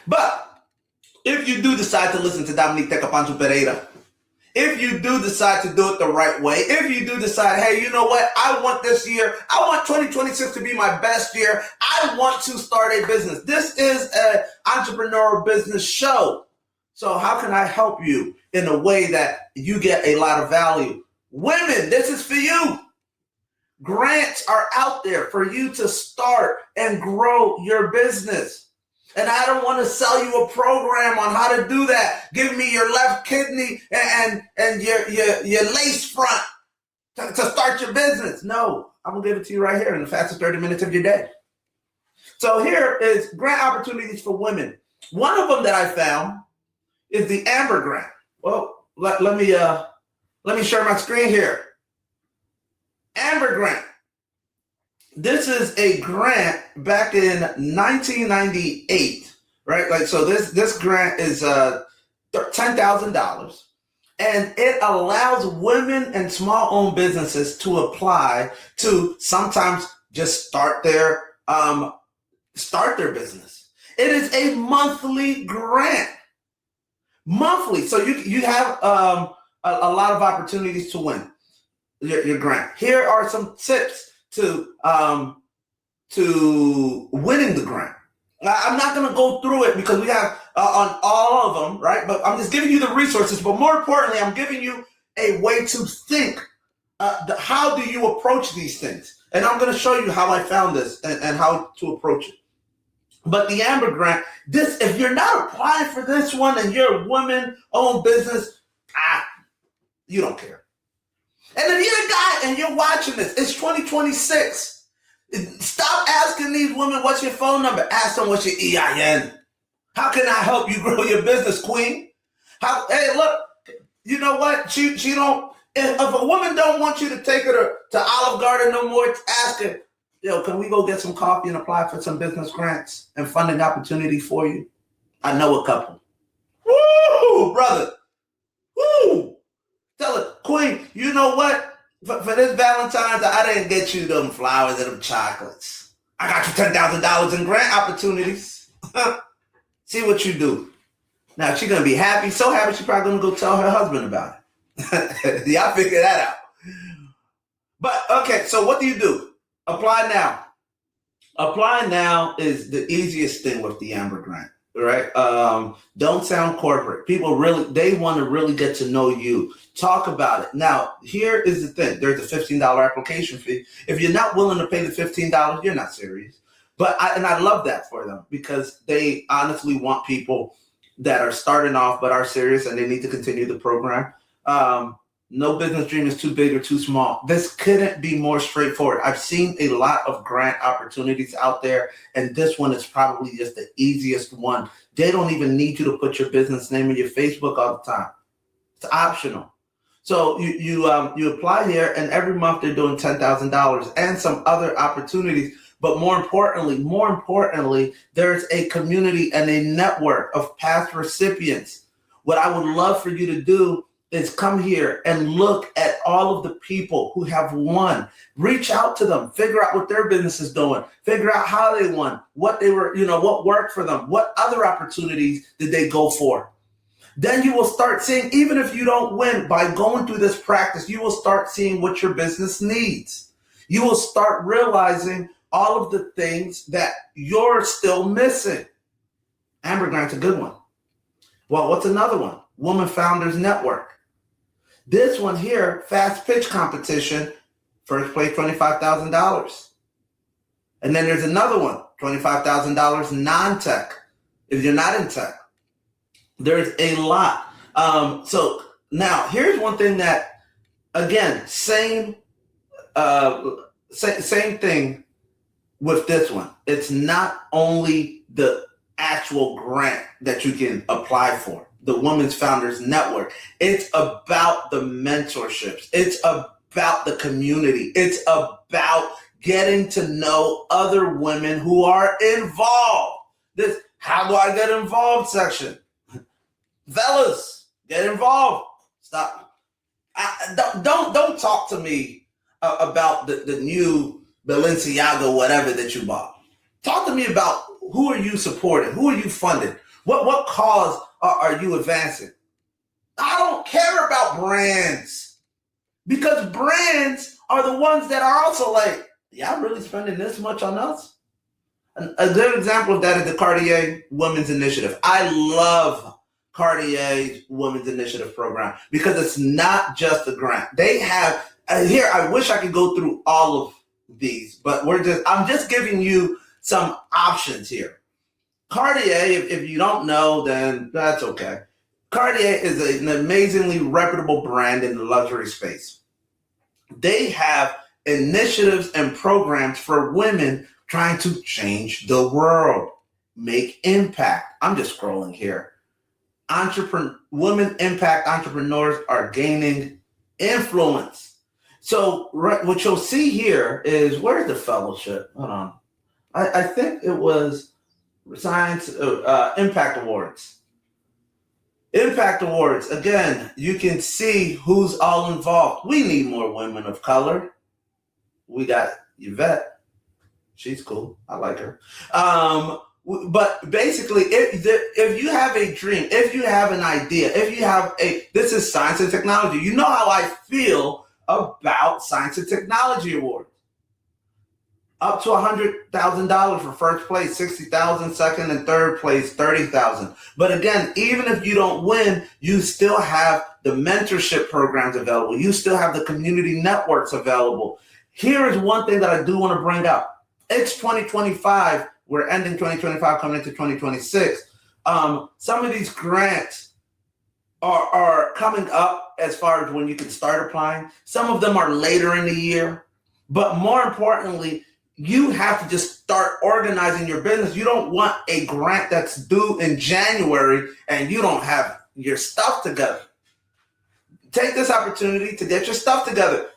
But if you do decide to listen to Dominique Tecapancho Pereira, if you do decide to do it the right way, if you do decide, hey, you know what? I want this year, I want 2026 to be my best year. I want to start a business. This is an entrepreneurial business show. So how can I help you in a way that you get a lot of value? Women, this is for you. Grants are out there for you to start and grow your business. And I don't want to sell you a program on how to do that. Give me your left kidney and your lace front to start your business. No, I'm going to give it to you right here in the fastest 30 minutes of your day. So here is grant opportunities for women. One of them that I found is the Amber Grant. Well, let me share my screen here. Amber Grant. This is a grant back in 1998, right? Like, so this grant is $10,000, and it allows women and small-owned businesses to apply to sometimes just start their business. It is a monthly grant, monthly. So you have a lot of opportunities to win your grant. Here are some tips to winning the grant. I'm not going to go through it because we have on all of them, right? But I'm just giving you the resources. But more importantly, I'm giving you a way to think. How do you approach these things? And I'm going to show you how I found this and how to approach it. But the Amber Grant, if you're not applying for this one and you're a woman-owned business, you don't care. And if you're a guy and you're watching this, it's 2026. Stop asking these women, what's your phone number? Ask them, what's your EIN? How can I help you grow your business, queen? Hey, look, you know what? She don't, if a woman don't want you to take her to Olive Garden no more, ask her, can we go get some coffee and apply for some business grants and funding opportunities for you? I know a couple. Woo, brother. Woo. Tell her, queen, you know what? For this Valentine's, I didn't get you them flowers and them chocolates. I got you $10,000 in grant opportunities. See what you do. Now, she's going to be happy, so happy, she's probably going to go tell her husband about it. Y'all figure that out. But, okay, so what do? Apply now. Apply now is the easiest thing with the Amber Grant. Right? Don't sound corporate. People they want to really get to know you. Talk about it. Now, here is the thing. There's a $15 application fee. If you're not willing to pay the $15, you're not serious. But I love that for them because they honestly want people that are starting off but are serious and they need to continue the program. No business dream is too big or too small. This couldn't be more straightforward. I've seen a lot of grant opportunities out there, and this one is probably just the easiest one. They don't even need you to put your business name in your Facebook all the time. It's optional. So you apply here, and every month they're doing $10,000 and some other opportunities. But more importantly, there's a community and a network of past recipients. What I would love for you to do is come here and look at all of the people who have won. Reach out to them, figure out what their business is doing, figure out how they won, what they were, what worked for them, what other opportunities did they go for. Then you will start seeing, even if you don't win, by going through this practice, you will start seeing what your business needs. You will start realizing all of the things that you're still missing. Amber Grant's a good one. Well, what's another one? Woman Founders Network. This one here, fast pitch competition, first place $25,000. And then there's another one, $25,000 non-tech, if you're not in tech. There's a lot. So now here's one thing that, again, same thing with this one. It's not only the actual grant that you can apply for, the Women's Founders Network. It's about the mentorships. It's about the community. It's about getting to know other women who are involved. This how do I get involved section. Fellas, get involved. Stop. Don't talk to me about the new Balenciaga whatever that you bought. Talk to me about who are you supporting? Who are you funding? What cause are you advancing? I don't care about brands, because brands are the ones that are also like, y'all really spending this much on us? A good example of that is the Cartier Women's Initiative. I love Cartier's Women's Initiative program because it's not just a grant. They have here. I wish I could go through all of these, but I'm just giving you some options here. Cartier, if you don't know, then that's okay. Cartier is an amazingly reputable brand in the luxury space. They have initiatives and programs for women trying to change the world, make impact. I'm just scrolling here. Women impact entrepreneurs are gaining influence. So what you'll see here is, where's the fellowship? Hold on. I think it was Science Impact Awards. Impact Awards. Again, you can see who's all involved. We need more women of color. We got Yvette. She's cool. I like her. But basically, if you have a dream, if you have an idea, this is science and technology. You know how I feel about Science and Technology Awards. Up to $100,000 for first place, $60,000 second, and third place, $30,000. But again, even if you don't win, you still have the mentorship programs available. You still have the community networks available. Here is one thing that I do want to bring up. It's 2025. We're ending 2025, coming into 2026. Some of these grants are coming up as far as when you can start applying. Some of them are later in the year. But more importantly, you have to just start organizing your business. You don't want a grant that's due in January and you don't have your stuff together. Take this opportunity to get your stuff together.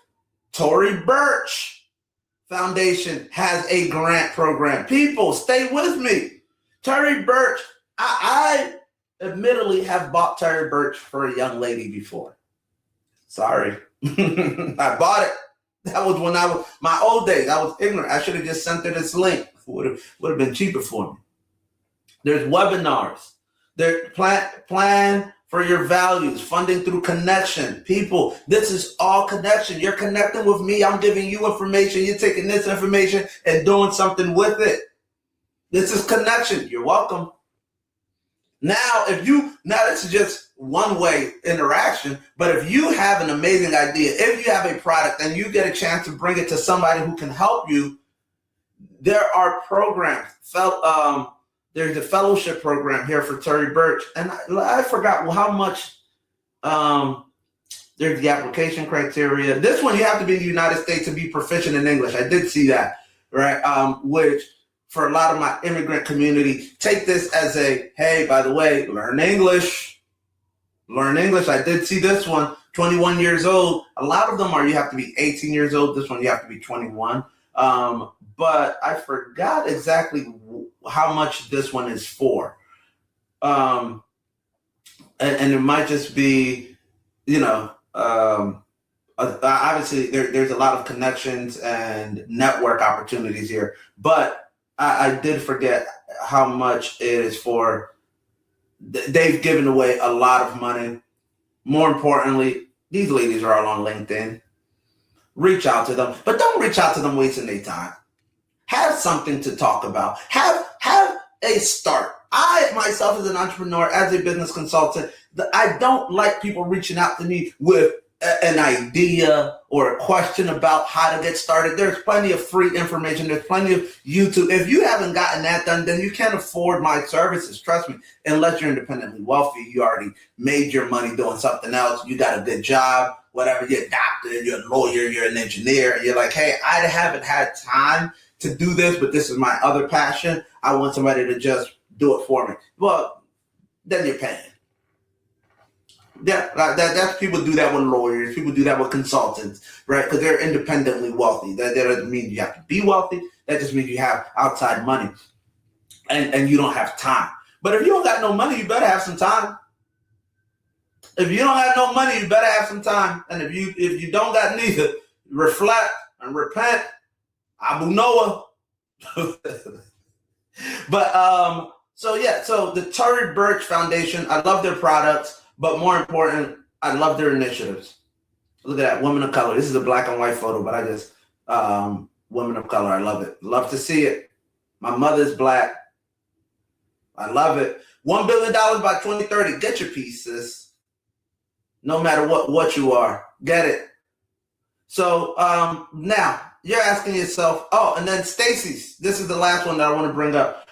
Tory Burch Foundation has a grant program. People, stay with me. Tory Burch, I admittedly have bought Tory Burch for a young lady before. Sorry. I bought it. That was when my old days. I was ignorant. I should have just sent her this link. Would have been cheaper for me. There's webinars. There's plan for your values, funding through connection. People, this is all connection. You're connecting with me. I'm giving you information. You're taking this information and doing something with it. This is connection. You're welcome. Now, this is just one way interaction, but if you have an amazing idea, if you have a product and you get a chance to bring it to somebody who can help you, there are programs. There's a fellowship program here for Tory Burch, and I forgot how much. There's the application criteria. This one, you have to be in the United States to be proficient in English. I did see that, right? Which for a lot of my immigrant community, take this as hey, by the way, learn English. Learn English. I did see this one, 21 years old. A lot of them you have to be 18 years old. This one, you have to be 21. But I forgot exactly how much this one is for. And it might just be, obviously there's a lot of connections and network opportunities here, but I did forget how much it is for. They've given away a lot of money. More importantly, these ladies are all on LinkedIn. Reach out to them, but don't reach out to them wasting their time. Have something to talk about. Have a start. I myself, as an entrepreneur, as a business consultant, I don't like people reaching out to me with an idea or a question about how to get started. There's plenty of free information. There's plenty of YouTube. If you haven't gotten that done, then you can't afford my services. Trust me, unless you're independently wealthy, you already made your money doing something else. You got a good job, whatever. You're a doctor, you're a lawyer, you're an engineer. You're like, hey, I haven't had time to do this, but this is my other passion. I want somebody to just do it for me. Well, then you're paying. Yeah, that's people do that with lawyers. People do that with consultants, right? Because they're independently wealthy. That doesn't mean you have to be wealthy. That just means you have outside money, and you don't have time. But if you don't got no money, you better have some time. If you don't have no money, you better have some time. And if you don't got neither, reflect and repent. Abu Noah. But So the Turd Birch Foundation, I love their products, but more important, I love their initiatives. Look at that, women of color. This is a black and white photo, but I just, women of color, I love it. Love to see it. My mother's black. I love it. $1 billion by 2030. Get your piece, sis. No matter what you are, get it. So now you're asking yourself, oh, and then Stacy's. This is the last one that I want to bring up.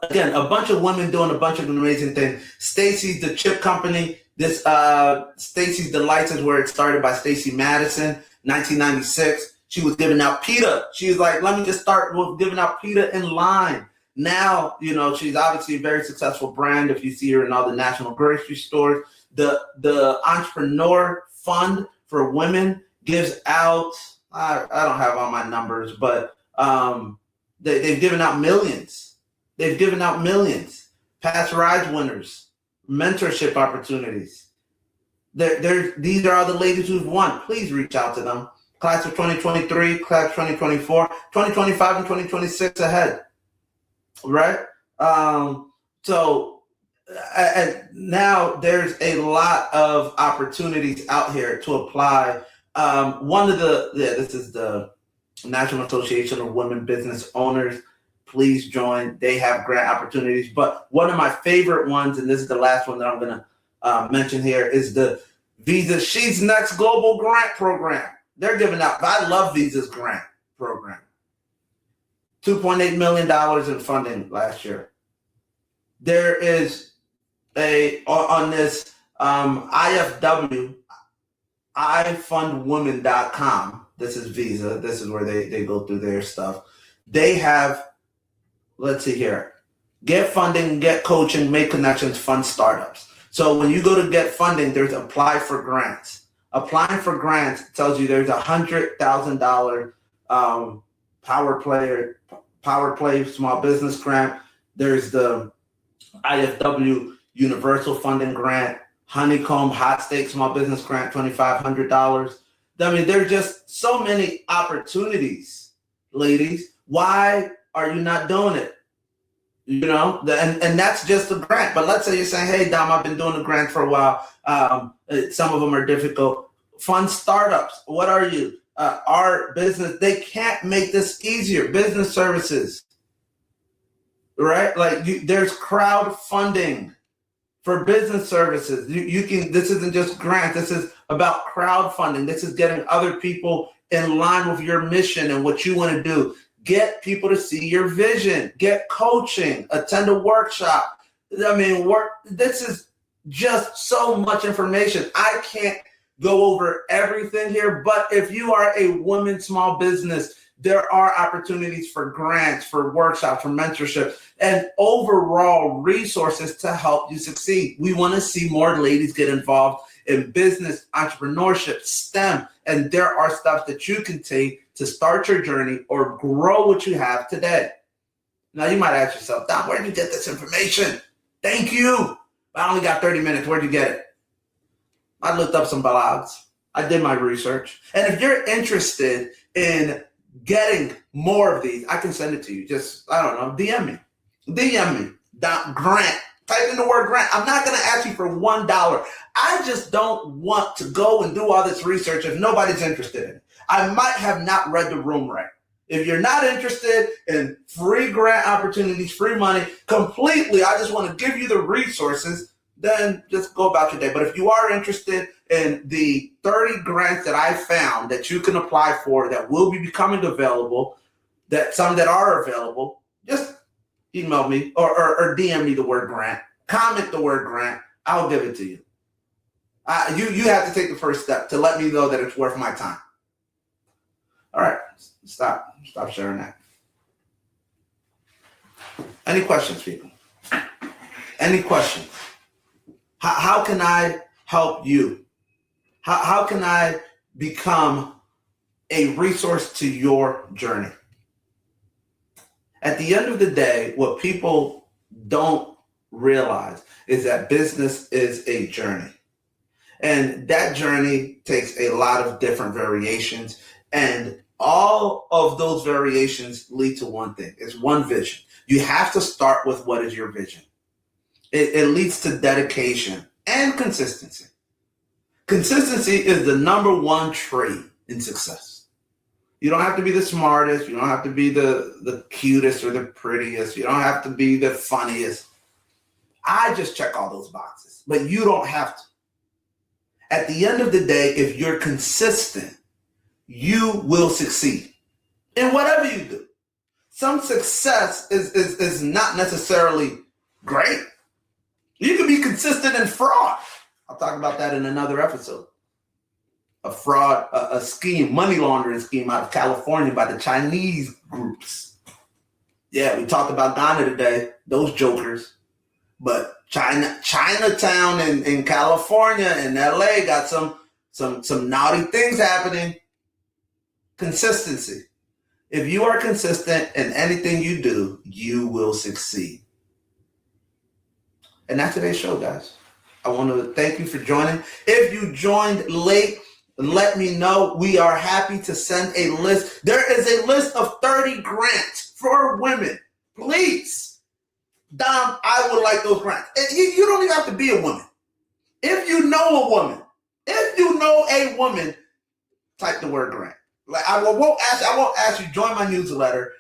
Again, a bunch of women doing a bunch of amazing things. Stacy's, the chip company. This Stacy's Delights is where it started by Stacy Madison, 1996. She was giving out pita. She was like, let me just start with giving out pita in line. Now, she's obviously a very successful brand. If you see her in all the national grocery stores, the Entrepreneur Fund for Women gives out, I don't have all my numbers, but they've given out millions. They've given out millions. Past Rides winners, mentorship opportunities. These are all the ladies who've won. Please reach out to them. Class of 2023, class 2024, 2025, and 2026 ahead. Right? So now there's a lot of opportunities out here to apply. This is the National Association of Women Business Owners. Please join. They have grant opportunities. But one of my favorite ones, and this is the last one that I'm going to mention here, is the Visa She's Next Global Grant Program. They're giving out, I love Visa's grant program. $2.8 million in funding last year. There is on this IFW, ifundwomen.com. This is Visa. This is where they go through their stuff. They have, let's see here, get funding, get coaching, make connections, fund startups. So when you go to get funding, there's apply for grants. Applying for grants tells you there's $100,000 Power Play Small Business Grant. There's the IFW Universal Funding Grant, Honeycomb Hot Steak Small Business Grant, $2,500. I mean, there's just so many opportunities, ladies. Why are you not doing it? And that's just a grant. But let's say you're saying, hey, Dom, I've been doing the grant for a while. Some of them are difficult. Fund startups. What are you? Our business, they can't make this easier. Business services, right? Like there's crowdfunding for business services. You can. This isn't just grant. This is about crowdfunding. This is getting other people in line with your mission and what you want to do. Get people to see your vision. Get coaching. Attend a workshop. I mean, this is just so much information. I can't go over everything here, but if you are a woman small business, there are opportunities for grants, for workshops, for mentorship, and overall resources to help you succeed. We want to see more ladies get involved in business, entrepreneurship, STEM, and there are steps that you can take to start your journey or grow what you have today. Now, you might ask yourself, Don, where did you get this information? Thank you. I only got 30 minutes. Where'd you get it? I looked up some blogs. I did my research. And if you're interested in getting more of these, I can send it to you. Just, I don't know, DM me. Grant. Type in the word grant. I'm not going to ask you for $1. I just don't want to go and do all this research if nobody's interested in it. I might have not read the room right. If you're not interested in free grant opportunities, free money, completely, I just want to give you the resources, then just go about your day. But if you are interested in the 30 grants that I found that you can apply for that will be becoming available, that some that are available, just email me or DM me the word grant, comment the word grant, I'll give it to you. You have to take the first step to let me know that it's worth my time. All right, stop sharing that. Any questions, people? Any questions? How can I help you? How can I become a resource to your journey? At the end of the day, what people don't realize is that business is a journey. And that journey takes a lot of different variations. And All of those variations lead to one thing. It's one vision. You have to start with what is your vision. It leads to dedication and consistency. Consistency is the number one trait in success. You don't have to be the smartest. You don't have to be the cutest or the prettiest. You don't have to be the funniest. I just check all those boxes, but you don't have to. At the end of the day, if you're consistent, you will succeed in whatever you do. Some success is not necessarily great. You can be consistent in fraud. I'll talk about that in another episode. A fraud, a scheme, money laundering scheme out of California by the Chinese groups. Yeah, we talked about Ghana today, those jokers. But Chinatown in California and LA got some naughty things happening. Consistency. If you are consistent in anything you do, you will succeed. And that's today's show, guys. I want to thank you for joining. If you joined late, let me know. We are happy to send a list. There is a list of 30 grants for women. Please, Dom, I would like those grants. You don't even have to be a woman. If you know a woman, type the word grant. Like I won't ask you join my newsletter,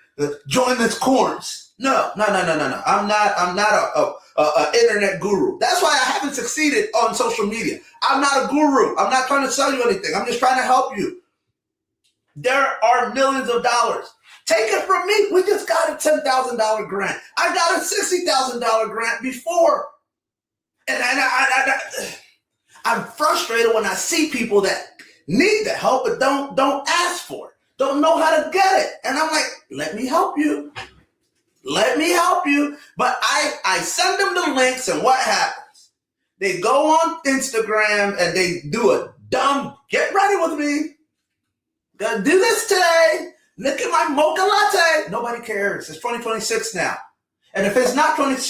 join this course. No. I'm not a internet guru. That's why I haven't succeeded on social media. I'm not a guru. I'm not trying to sell you anything. I'm just trying to help you. There are millions of dollars. Take it from me. We just got a $10,000 grant. I got a $60,000 grant before. And I'm frustrated when I see people that need the help but don't ask for it, don't know how to get it. And I'm like, let me help you. But I send them the links, and what happens? They go on Instagram and they do a dumb, get ready with me. Gonna do this today. Look at my mocha latte. Nobody cares. It's 2026 now. And if it's not 26,